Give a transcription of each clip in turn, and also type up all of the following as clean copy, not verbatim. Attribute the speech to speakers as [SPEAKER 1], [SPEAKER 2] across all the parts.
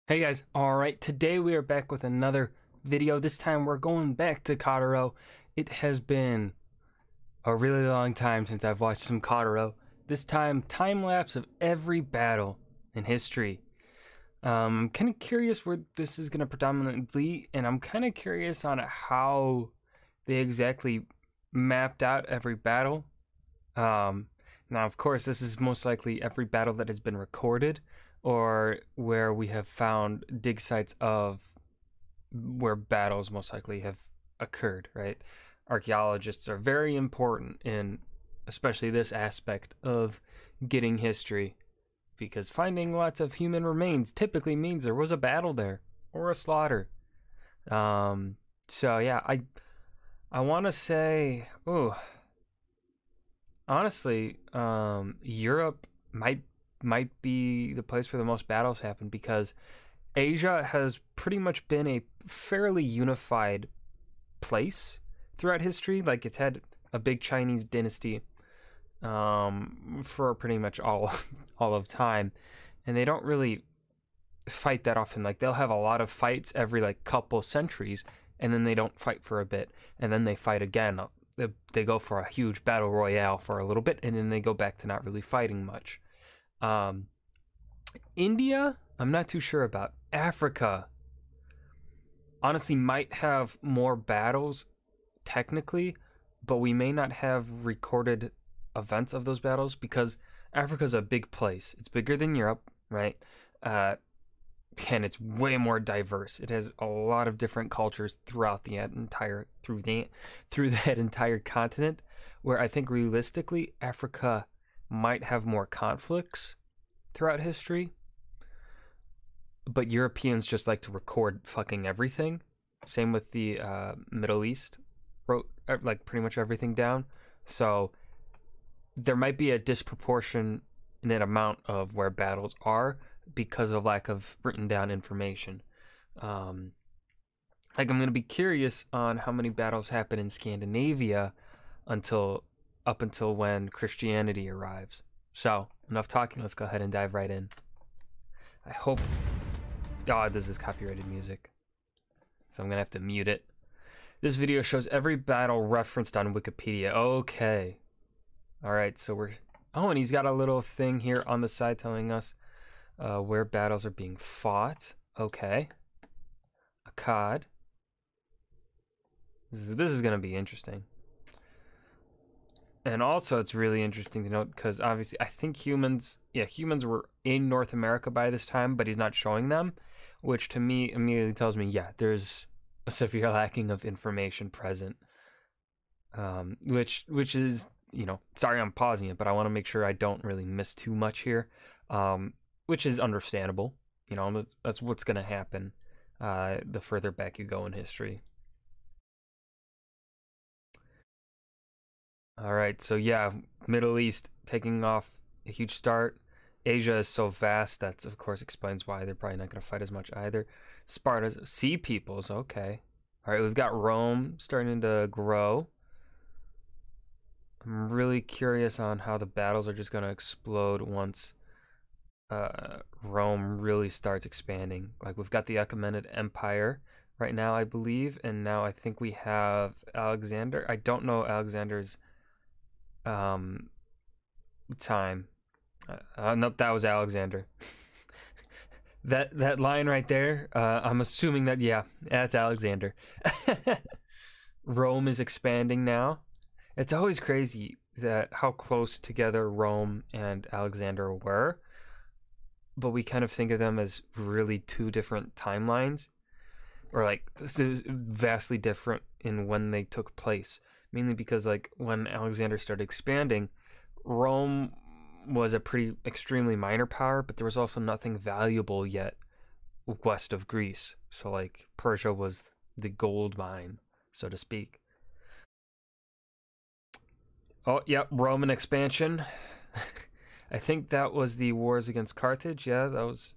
[SPEAKER 1] Hey guys, alright, today we are back with another video. This time we're going back to Cottereau. It has been a really long time since I've watched some Cottereau. This time, time lapse of every battle in history. I'm kind of curious where this is going to predominantly lead, and I'm kind of curious on how they exactly mapped out every battle. Now, of course, this is most likely every battle that has been recorded, or where we have found dig sites of where battles most likely have occurred, right? Archaeologists are very important in especially this aspect of getting history, because finding lots of human remains typically means there was a battle there or a slaughter. So yeah, I want to say, honestly, Europe might be the place where the most battles happen, because Asia has pretty much been a fairly unified place throughout history. Like, it's had a big Chinese dynasty for pretty much all of time, and they don't really fight that often. Like, they'll have a lot of fights every like couple centuries, and then they don't fight for a bit, and then they fight again. They go for a huge battle royale for a little bit, and then they go back to not really fighting much. India, I'm not too sure about. Africa, honestly, might have more battles technically, but we may not have recorded events of those battles, because Africa's a big place. It's bigger than Europe, right? And it's way more diverse. It has a lot of different cultures throughout the entire through that entire continent, where I think realistically Africa might have more conflicts throughout history. But Europeans just like to record fucking everything. Same with the Middle East, wrote like pretty much everything down. So there might be a disproportionate amount of where battles are because of lack of written down information. Like, I'm gonna be curious on how many battles happen in Scandinavia up until when Christianity arrives. So enough talking. Let's go ahead and dive right in. I hope. Oh, this is copyrighted music, so I'm gonna have to mute it. This video shows every battle referenced on Wikipedia. Okay. Alright, so we're... Oh, and he's got a little thing here on the side telling us where battles are being fought. Okay. Akkad. This is gonna be interesting. And also, it's really interesting to note, because obviously I think humans were in North America by this time, but he's not showing them, which to me immediately tells me, yeah, there's a severe lacking of information present. Which is, sorry I'm pausing it, but I want to make sure I don't really miss too much here, which is understandable. That's what's going to happen the further back you go in history. All right, so yeah, Middle East taking off a huge start. Asia is so vast, that's of course explains why they're probably not going to fight as much either. Sparta's sea peoples, okay. All right, we've got Rome starting to grow. I'm really curious on how the battles are just going to explode once Rome really starts expanding. Like, we've got the Achaemenid Empire right now, I believe, and now I think we have Alexander. I don't know Alexander's time. Nope, that was Alexander. that line right there, I'm assuming that, yeah, that's Alexander. Rome is expanding now. It's always crazy that how close together Rome and Alexander were, but we kind of think of them as really two different timelines, or like vastly different in when they took place. Mainly because, like, when Alexander started expanding, Rome was a extremely minor power, but there was also nothing valuable yet west of Greece. So, like, Persia was the gold mine, so to speak. Oh, yep, Roman expansion. I think that was the wars against Carthage. Yeah, that was...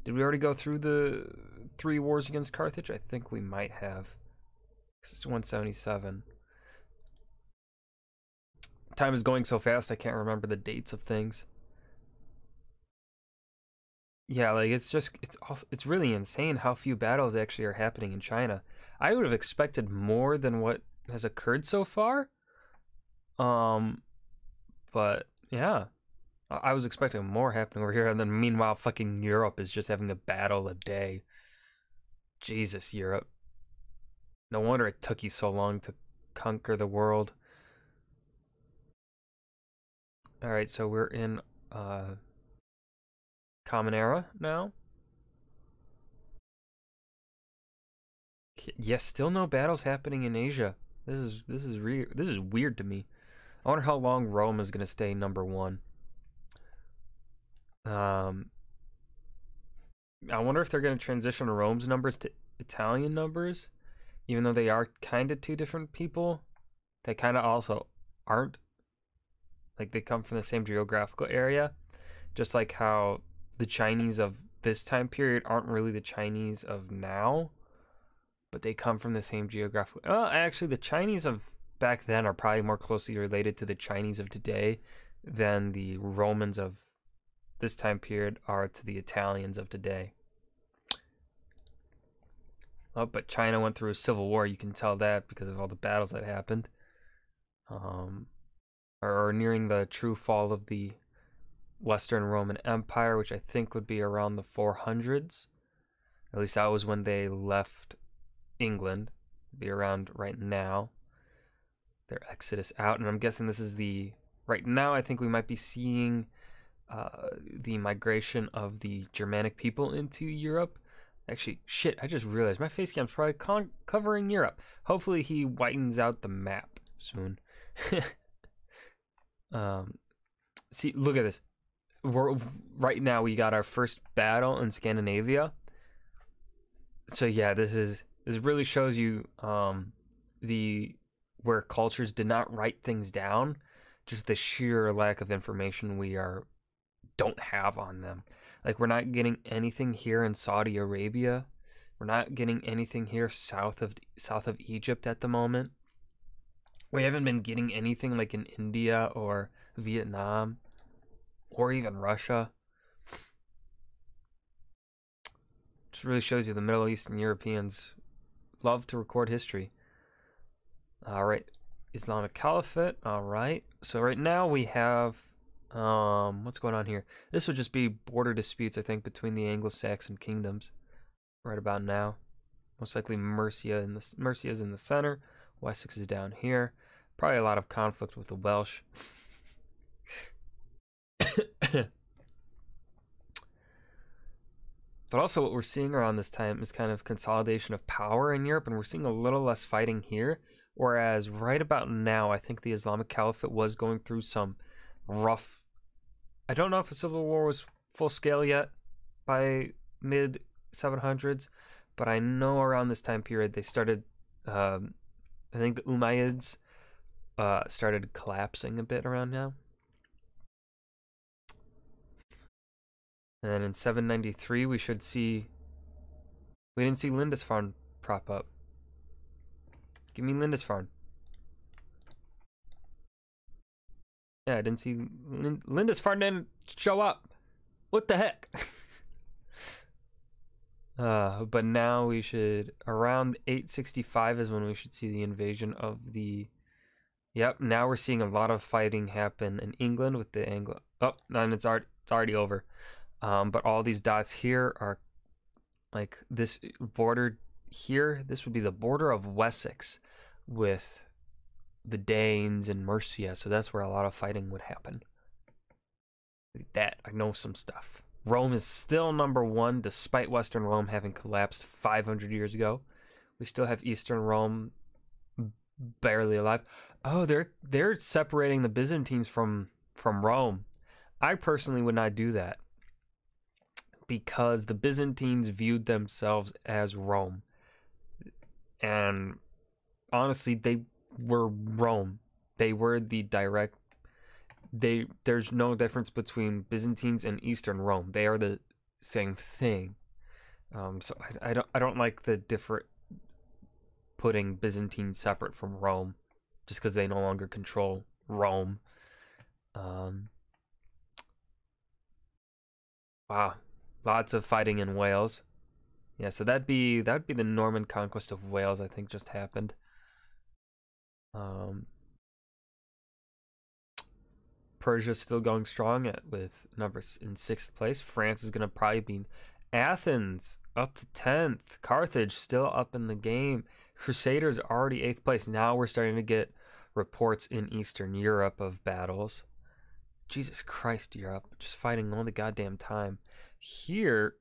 [SPEAKER 1] Did we already go through the 3 wars against Carthage? I think we might have. It's 177. Time is going so fast, I can't remember the dates of things. Yeah, like it's really insane how few battles actually are happening in China. I would have expected more than what has occurred so far. Um, but yeah, I was expecting more happening over here, and then meanwhile, fucking Europe is just having a battle a day. Jesus, Europe. No wonder it took you so long to conquer the world. All right, so we're in Common Era now. Yes, still no battles happening in Asia. This is weird to me. I wonder how long Rome is gonna stay number one. Um, I wonder if they're gonna transition Rome's numbers to Italian numbers, even though they are kind of two different people. They kind of also aren't. Like they come from the same geographical area, just like how the Chinese of this time period aren't really the Chinese of now, but they come from the same geographical. Well, actually, the Chinese of back then are probably more closely related to the Chinese of today than the Romans of this time period are to the Italians of today. Oh, but China went through a civil war. You can tell that because of all the battles that happened. Or nearing the true fall of the Western Roman Empire, which I think would be around the 400s. At least that was when they left England. It'd be around right now. Their exodus out, and I'm guessing this is the right now. I think we might be seeing the migration of the Germanic people into Europe. Actually, shit, I just realized my face cam's probably covering Europe. Hopefully he whitens out the map soon. See, look at this. Right now we got our first battle in Scandinavia. So yeah, this really shows you the where cultures did not write things down, just the sheer lack of information we don't have on them. Like we're not getting anything here in Saudi Arabia. We're not getting anything here south of Egypt at the moment. We haven't been getting anything like in India or Vietnam or even Russia. Just really shows you the Middle Eastern Europeans love to record history. All right, Islamic Caliphate. All right, so right now we have what's going on here? This would just be border disputes, I think, between the Anglo-Saxon kingdoms. Right about now, most likely Mercia is in the center. Wessex is down here. Probably a lot of conflict with the Welsh. But also what we're seeing around this time is kind of consolidation of power in Europe, and we're seeing a little less fighting here. Whereas right about now, I think the Islamic Caliphate was going through some rough... I don't know if a civil war was full scale yet by mid 700s, but I know around this time period they started... I think the Umayyads started collapsing a bit around now. And then in 793, we should see... We didn't see Lindisfarne prop up. Give me Lindisfarne. Yeah, I didn't see... Lindisfarne didn't show up. What the heck? But now we should... Around 865 is when we should see the invasion of the... Yep, now we're seeing a lot of fighting happen in England with the Anglo... Oh, and it's already over. But all these dots here are like this border here. This would be the border of Wessex with the Danes and Mercia. So that's where a lot of fighting would happen. Look at that. I know some stuff. Rome is still number one despite Western Rome having collapsed 500 years ago. We still have Eastern Rome barely alive. Oh, they're separating the Byzantines from Rome. I personally would not do that, because the Byzantines viewed themselves as Rome. And honestly, they were Rome. They were the direct... There's no difference between Byzantines and Eastern Rome. They are the same thing. So I don't like the different putting Byzantine separate from Rome, just because they no longer control Rome. Wow. Lots of fighting in Wales. Yeah, so that'd be the Norman conquest of Wales, I think, just happened. Persia's still going strong with numbers in 6th place. France is going to probably be Athens up to 10th. Carthage still up in the game. Crusaders already 8th place. Now we're starting to get reports in Eastern Europe of battles. Jesus Christ, Europe. Just fighting all the goddamn time. Here,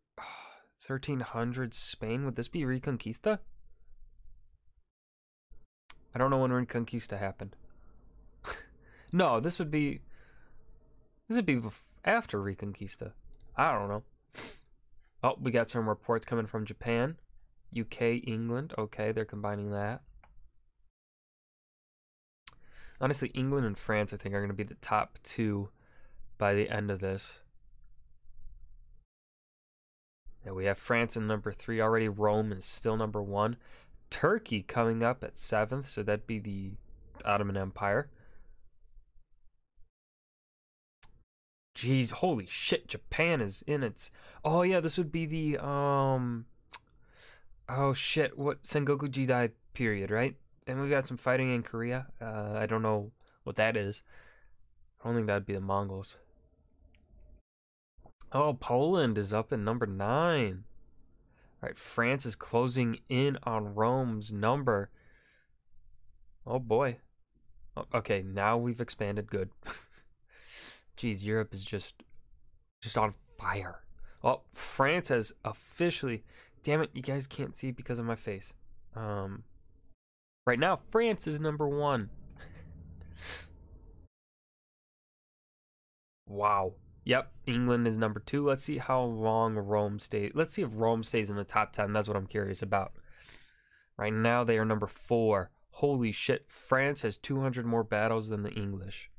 [SPEAKER 1] 1300 Spain. Would this be Reconquista? I don't know when Reconquista happened. No, this would be after Reconquista. I don't know. Oh, we got some reports coming from Japan, UK, England. Okay, they're combining that. Honestly, England and France, I think, are going to be the top 2 by the end of this. Yeah, we have France in number 3 already. Rome is still number 1. Turkey coming up at 7th, so that'd be the Ottoman Empire. Jeez, holy shit, Japan is in its... Oh, yeah, this would be the, Oh, shit, what? Sengoku Jidai period, right? And we got some fighting in Korea. I don't know what that is. I don't think that'd be the Mongols. Oh, Poland is up in number 9. All right, France is closing in on Rome's number. Oh, boy. Oh, okay, now we've expanded. Good. Jeez, Europe is just on fire. Oh, France has officially... Damn it, you guys can't see because of my face. Right now, France is number 1. Wow. Yep, England is number 2. Let's see how long Rome stays. Let's see if Rome stays in the top 10. That's what I'm curious about. Right now, they are number 4. Holy shit, France has 200 more battles than the English.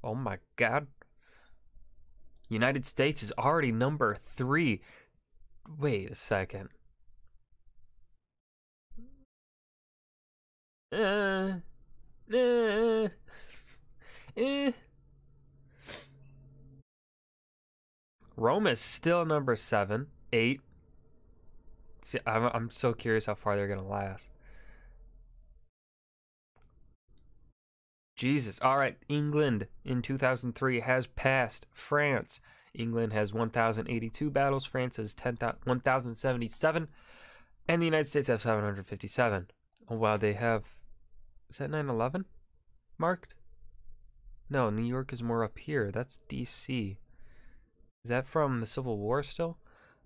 [SPEAKER 1] Oh my god. United States is already number 3. Wait a second. Rome is still number 7, 8. See, I'm so curious how far they're gonna last. Jesus. All right, England in 2003 has passed France. England has 1,082 battles. France has 1,077, and the United States have 757. Oh wow, they have. Is that 9/11 marked? No, New York is more up here. That's D.C. Is that from the Civil War still?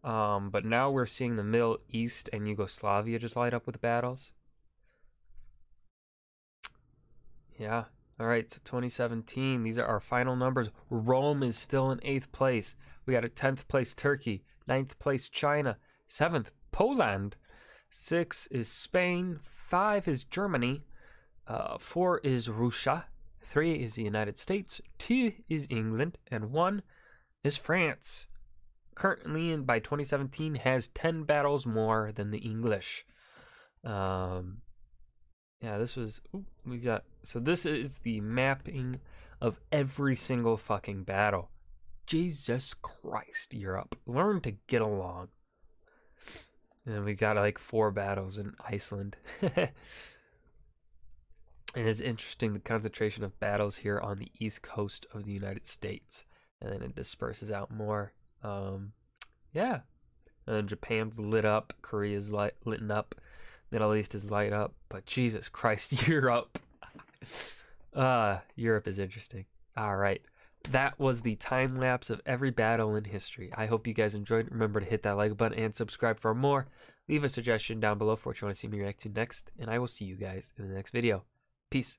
[SPEAKER 1] But now we're seeing the Middle East and Yugoslavia just light up with battles. Yeah. All right, so 2017, these are our final numbers. Rome is still in 8th place. We got a 10th place Turkey, 9th place China, 7th Poland, 6 is Spain, 5 is Germany, 4 is Russia, 3 is the United States, 2 is England, and 1 is France. Currently, and by 2017, has 10 battles more than the English. Yeah, this was, we got, so this is the mapping of every single fucking battle. Jesus Christ, Europe. Learn to get along. And then we got like 4 battles in Iceland. And it's interesting the concentration of battles here on the east coast of the United States. And then it disperses out more. Yeah. And then Japan's lit up. Korea's lit up. Middle East is light up. But Jesus Christ, Europe. Europe is interesting. All right. That was the time lapse of every battle in history. I hope you guys enjoyed. Remember to hit that like button and subscribe for more. Leave a suggestion down below for what you want to see me react to next. And I will see you guys in the next video. Peace.